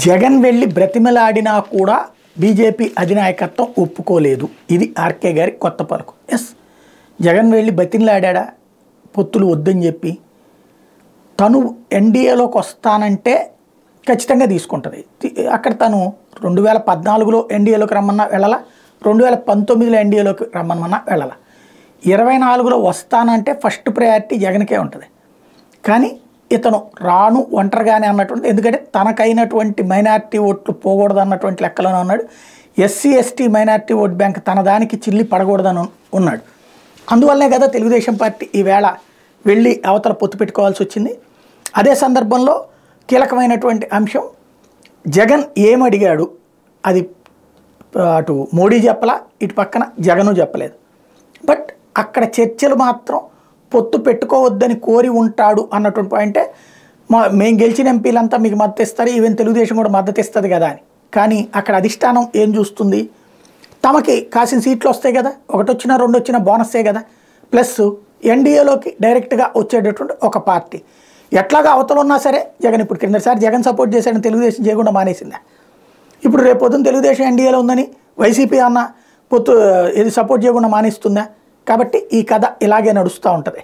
జగన్ వెళ్ళి బ్రతిమలాడినా కూడా బీజేపీ అధినాయకత్వం ఒప్పుకోలేదు. ఇది ఆర్కే గారి కొత్త పలుకు. ఎస్, జగన్ వెళ్ళి బ్రతిమలాడా పొత్తులు వద్దని చెప్పి తను ఎన్డీఏలోకి వస్తానంటే ఖచ్చితంగా తీసుకుంటుంది. అక్కడ తను 2014లో ఎన్డీఏలోకి రమ్మన్నా వెళ్ళాల, 2019లో ఎన్డీఏలోకి రమ్మన్నా వెళ్ళాల, 24లో వస్తానంటే ఫస్ట్ ప్రయారిటీ జగన్కే ఉంటుంది. కానీ ఇతను రాను ఒంటరిగానే అన్నటువంటి, ఎందుకంటే తనకైనటువంటి మైనారిటీ ఓట్లు పోకూడదు అన్నటువంటి లెక్కలోనే ఉన్నాడు. SC ST minority vote bank తన దానికి చిల్లి పడకూడదని ఉన్నాడు. అందువల్లనే కదా తెలుగుదేశం పార్టీ ఈవేళ వెళ్ళి అవతల పొత్తు పెట్టుకోవాల్సి వచ్చింది. అదే సందర్భంలో కీలకమైనటువంటి అంశం, జగన్ ఏమడిగాడు అది అటు మోడీ చెప్పలా, ఇటు పక్కన జగను చెప్పలేదు. బట్ అక్కడ చర్చలు మాత్రం పొత్తు పెట్టుకోవద్దని కోరి ఉంటాడు అన్నటువంటి పాయింటే. మేము గెలిచిన ఎంపీలంతా మీకు మద్దతు ఇస్తారు, ఈవెన్ తెలుగుదేశం కూడా మద్దతు ఇస్తుంది కదా అని. కానీ అక్కడ అధిష్టానం ఏం చూస్తుంది, తమకి కాసిన సీట్లు వస్తాయి కదా, 1 వచ్చినా 2 వచ్చినా బోనస్సే కదా, ప్లస్ ఎన్డీఏలోకి డైరెక్ట్గా వచ్చేటటువంటి ఒక పార్టీ. ఎట్లాగా అవతల ఉన్నా సరే జగన్ ఇప్పుడు కిందసారి జగన్ సపోర్ట్ చేశాడని తెలుగుదేశం చేయకుండా మానేసిందా? ఇప్పుడు రేపు పొద్దున్న తెలుగుదేశం ఎన్డీఏలో ఉందని వైసీపీ అన్న పొత్తు ఇది సపోర్ట్ చేయకుండా మానేస్తుందా? కాబట్టి ఈ కథ ఇలాగే నడుస్తూ ఉంటుంది.